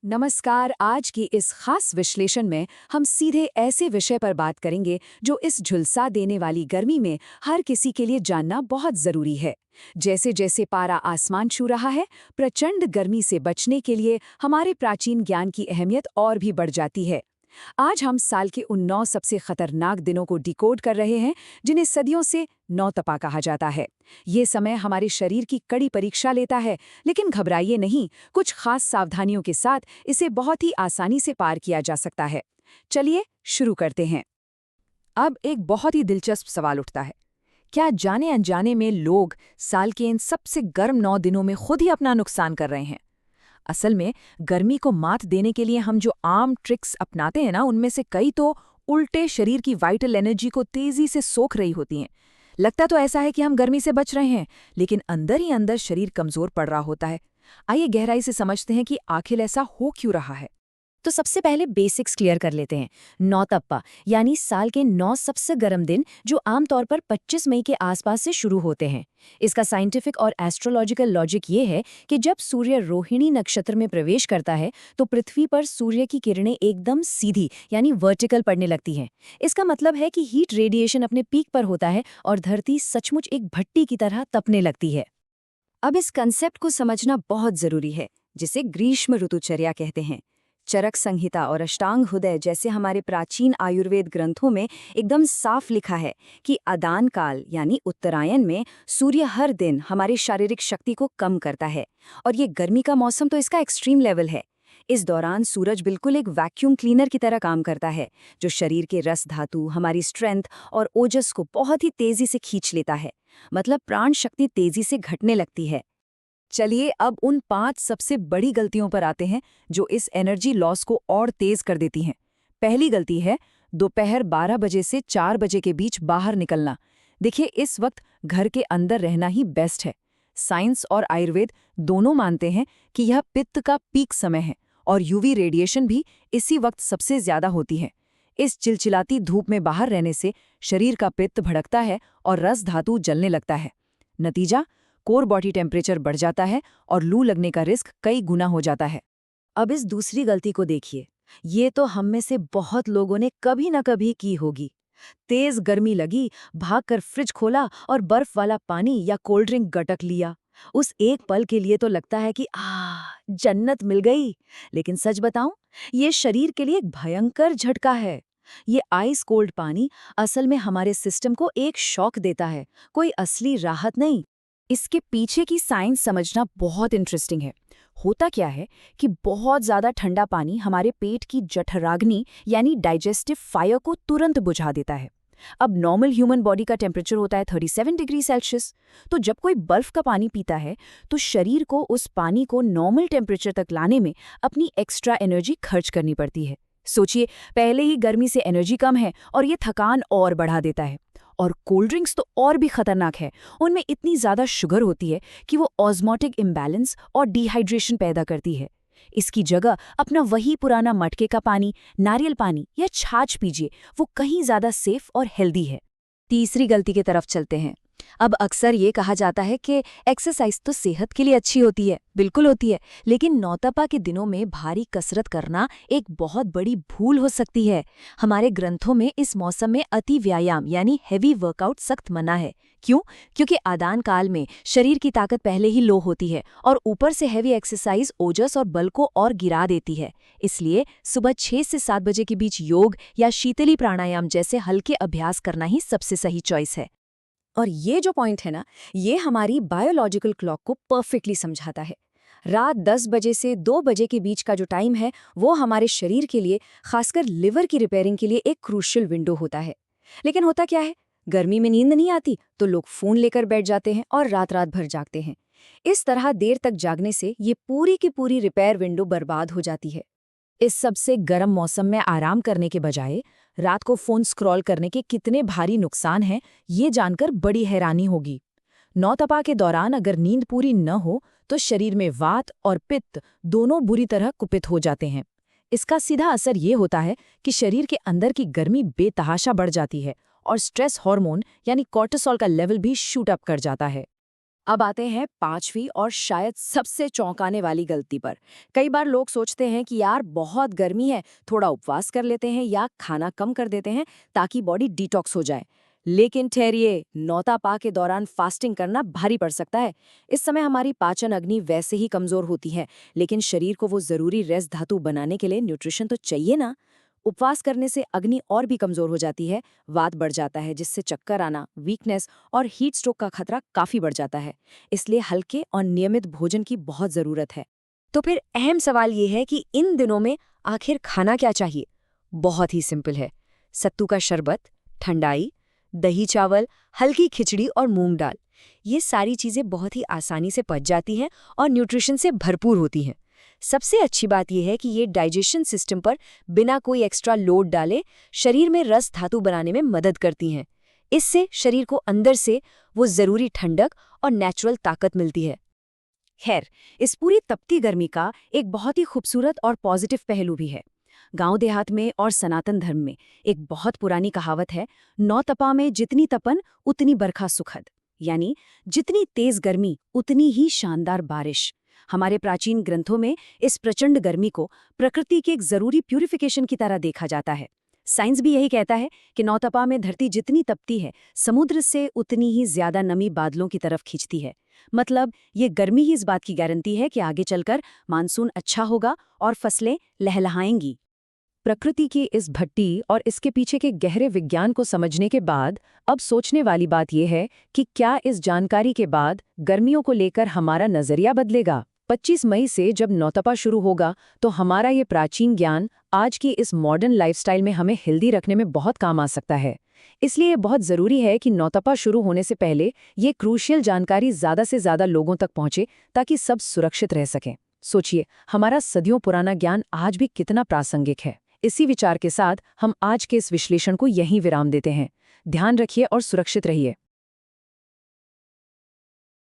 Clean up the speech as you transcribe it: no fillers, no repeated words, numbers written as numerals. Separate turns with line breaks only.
नमस्कार। आज की इस खास विश्लेषण में हम सीधे ऐसे विषय पर बात करेंगे जो इस झुलसा देने वाली गर्मी में हर किसी के लिए जानना बहुत जरूरी है। जैसे जैसे पारा आसमान छू रहा है, प्रचंड गर्मी से बचने के लिए हमारे प्राचीन ज्ञान की अहमियत और भी बढ़ जाती है। आज हम साल के उन 9 सबसे खतरनाक दिनों को डिकोड कर रहे हैं जिन्हें सदियों से नौतपा कहा जाता है। ये समय हमारे शरीर की कड़ी परीक्षा लेता है, लेकिन घबराइए नहीं, कुछ खास सावधानियों के साथ इसे बहुत ही आसानी से पार किया जा सकता है। चलिए शुरू करते हैं। अब एक बहुत ही दिलचस्प सवाल उठता है, क्या जाने अनजाने में लोग साल के इन सबसे गर्म 9 दिनों में खुद ही अपना नुकसान कर रहे हैं? असल में गर्मी को मात देने के लिए हम जो आम ट्रिक्स अपनाते हैं ना, उनमें से कई तो उल्टे शरीर की वाइटल एनर्जी को तेजी से सोख रही होती हैं। लगता तो ऐसा है कि हम गर्मी से बच रहे हैं, लेकिन अंदर ही अंदर शरीर कमजोर पड़ रहा होता है। आइए गहराई से समझते हैं कि आखिर ऐसा हो क्यों रहा है। तो सबसे पहले बेसिक्स क्लियर कर लेते हैं। नौतप्पा यानी साल के 9 सबसे गर्म दिन जो आमतौर पर 25 मई के आसपास से शुरू होते हैं। इसका साइंटिफिक और एस्ट्रोलॉजिकल लॉजिक ये है कि जब सूर्य रोहिणी नक्षत्र में प्रवेश करता है तो पृथ्वी पर सूर्य की किरणें एकदम सीधी यानी वर्टिकल पड़ने लगती हैं। इसका मतलब है कि हीट रेडिएशन अपने पीक पर होता है और धरती सचमुच एक भट्टी की तरह तपने लगती है। अब इस कंसेप्ट को समझना बहुत जरूरी है, जिसे ग्रीष्म ऋतुचर्या कहते हैं। चरक संहिता और अष्टांग हृदय जैसे हमारे प्राचीन आयुर्वेद ग्रंथों में एकदम साफ लिखा है कि अदान काल यानी उत्तरायण में सूर्य हर दिन हमारी शारीरिक शक्ति को कम करता है। और ये गर्मी का मौसम तो इसका एक्सट्रीम लेवल है। इस दौरान सूरज बिल्कुल एक वैक्यूम क्लीनर की तरह काम करता है, जो शरीर के रस धातु, हमारी स्ट्रेंथ और ओजस को बहुत ही तेजी से खींच लेता है। मतलब प्राण शक्ति तेजी से घटने लगती है। चलिए अब उन 5 सबसे बड़ी गलतियों पर आते हैं जो इस एनर्जी लॉस को और तेज कर देती हैं। पहली गलती है दोपहर 12 बजे से 4 बजे के बीच बाहर निकलना। देखिए, इस वक्त घर के अंदर रहना ही बेस्ट है। साइंस और आयुर्वेद दोनों मानते हैं कि यह पित्त का पीक समय है और यूवी रेडिएशन भी इसी वक्त सबसे ज्यादा होती है। इस चिलचिलाती धूप में बाहर रहने से शरीर का पित्त भड़कता है और रस धातु जलने लगता है। नतीजा, कोर बॉडी टेम्परेचर बढ़ जाता है और लू लगने का रिस्क कई गुना हो जाता है। अब इस दूसरी गलती को देखिए। ये तो हम में से बहुत लोगों ने कभी न कभी की होगी। तेज गर्मी लगी, भागकर फ्रिज खोला और बर्फ वाला पानी या कोल्ड ड्रिंक गटक लिया। उस एक पल के लिए तो लगता है कि जन्नत मिल गई। लेकिन सच बताऊं, ये शरीर के लिए एक भयंकर झटका है। ये आइस कोल्ड पानी असल में हमारे सिस्टम को एक शॉक देता है, कोई असली राहत नहीं। इसके पीछे की साइंस समझना बहुत इंटरेस्टिंग है। होता क्या है कि बहुत ज़्यादा ठंडा पानी हमारे पेट की जठराग्नि यानी डाइजेस्टिव फायर को तुरंत बुझा देता है। अब नॉर्मल ह्यूमन बॉडी का टेम्परेचर होता है 37 डिग्री सेल्सियस। तो जब कोई बर्फ का पानी पीता है तो शरीर को उस पानी को नॉर्मल टेम्परेचर तक लाने में अपनी एक्स्ट्रा एनर्जी खर्च करनी पड़ती है। सोचिए, पहले ही गर्मी से एनर्जी कम है और ये थकान और बढ़ा देता है। और कोल्ड ड्रिंक्स तो और भी खतरनाक है। उनमें इतनी ज़्यादा शुगर होती है कि वो ऑस्मोटिक इम्बैलेंस और डिहाइड्रेशन पैदा करती है। इसकी जगह अपना वही पुराना मटके का पानी, नारियल पानी या छाछ पीजिए, वो कहीं ज़्यादा सेफ और हेल्दी है। तीसरी गलती की तरफ चलते हैं। अब अक्सर ये कहा जाता है कि एक्सरसाइज तो सेहत के लिए अच्छी होती है। बिल्कुल होती है, लेकिन नौतपा के दिनों में भारी कसरत करना एक बहुत बड़ी भूल हो सकती है। हमारे ग्रंथों में इस मौसम में अति व्यायाम यानी हेवी वर्कआउट सख्त मना है। क्यों? क्योंकि आदान काल में शरीर की ताकत पहले ही लो होती है और ऊपर से हेवी एक्सरसाइज ओजस और बल को और गिरा देती है। इसलिए सुबह 6 से 7 बजे के बीच योग या शीतली प्राणायाम जैसे हल्के अभ्यास करना ही सबसे सही चॉइस है। और ये जो पॉइंट है ना, ये हमारी बायोलॉजिकल क्लॉक को परफेक्टली समझाता है। रात 10 बजे से 2 बजे के बीच का जो टाइम है, वो हमारे शरीर के लिए, खासकर लिवर की रिपेयरिंग के लिए एक क्रूशियल विंडो होता है। लेकिन होता क्या है, गर्मी में नींद नहीं आती तो लोग फोन लेकर बैठ जाते हैं और रात रात भर जागते हैं। इस तरह देर तक जागने से ये पूरी की पूरी रिपेयर विंडो बर्बाद हो जाती है। इस सबसे गर्म मौसम में आराम करने के बजाय रात को फोन स्क्रॉल करने के कितने भारी नुकसान हैं, ये जानकर बड़ी हैरानी होगी। नौतपा के दौरान अगर नींद पूरी न हो तो शरीर में वात और पित्त दोनों बुरी तरह कुपित हो जाते हैं। इसका सीधा असर ये होता है कि शरीर के अंदर की गर्मी बेतहाशा बढ़ जाती है और स्ट्रेस हार्मोन यानी कॉर्टिसोल का लेवल भी शूट अप कर जाता है। अब आते हैं पांचवी और शायद सबसे चौंकाने वाली गलती पर। कई बार लोग सोचते हैं कि यार बहुत गर्मी है, थोड़ा उपवास कर लेते हैं या खाना कम कर देते हैं ताकि बॉडी डिटॉक्स हो जाए। लेकिन ठहरिए, नौतापा के दौरान फास्टिंग करना भारी पड़ सकता है। इस समय हमारी पाचन अग्नि वैसे ही कमजोर होती है, लेकिन शरीर को वो जरूरी रेस्ट धातु बनाने के लिए न्यूट्रिशन तो चाहिए ना। उपवास करने से अग्नि और भी कमजोर हो जाती है, वात बढ़ जाता है जिससे चक्कर आना, वीकनेस और हीट स्ट्रोक का खतरा काफी बढ़ जाता है। इसलिए हल्के और नियमित भोजन की बहुत जरूरत है।
तो फिर अहम सवाल ये है कि इन दिनों में आखिर खाना क्या चाहिए? बहुत ही सिंपल है। सत्तू का शरबत, ठंडाई, दही चावल, हल्की खिचड़ी और मूंग दाल। ये सारी चीज़ें बहुत ही आसानी से पच जाती हैं और न्यूट्रिशन से भरपूर होती हैं। सबसे अच्छी बात यह है कि ये डाइजेशन सिस्टम पर बिना कोई एक्स्ट्रा लोड डाले शरीर में रस धातु बनाने में मदद करती हैं। इससे शरीर को अंदर से वो ज़रूरी ठंडक और नेचुरल ताकत मिलती है।
खैर, इस पूरी तपती गर्मी का एक बहुत ही खूबसूरत और पॉजिटिव पहलू भी है। गांव देहात में और सनातन धर्म में एक बहुत पुरानी कहावत है, नौ तपा में जितनी तपन उतनी बरखा सुखद। यानी जितनी तेज गर्मी उतनी ही शानदार बारिश। हमारे प्राचीन ग्रंथों में इस प्रचंड गर्मी को प्रकृति के एक जरूरी प्यूरिफिकेशन की तरह देखा जाता है। साइंस भी यही कहता है कि नौतपा में धरती जितनी तपती है, समुद्र से उतनी ही ज्यादा नमी बादलों की तरफ खींचती है। मतलब ये गर्मी ही इस बात की गारंटी है कि आगे चलकर मानसून अच्छा होगा और फसलें लहलहाएंगी। प्रकृति की इस भट्टी और इसके पीछे के गहरे विज्ञान को समझने के बाद अब सोचने वाली बात यह है कि क्या इस जानकारी के बाद गर्मियों को लेकर हमारा नजरिया बदलेगा। 25 मई से जब नौतपा शुरू होगा तो हमारा ये प्राचीन ज्ञान आज की इस मॉडर्न लाइफस्टाइल में हमें हेल्दी रखने में बहुत काम आ सकता है। इसलिए ये बहुत ज़रूरी है कि नौतपा शुरू होने से पहले ये क्रूशियल जानकारी ज़्यादा से ज़्यादा लोगों तक पहुंचे ताकि सब सुरक्षित रह सकें। सोचिए, हमारा सदियों पुराना ज्ञान आज भी कितना प्रासंगिक है। इसी विचार के साथ हम आज के इस विश्लेषण को यहीं विराम देते हैं। ध्यान रखिए और सुरक्षित रहिए।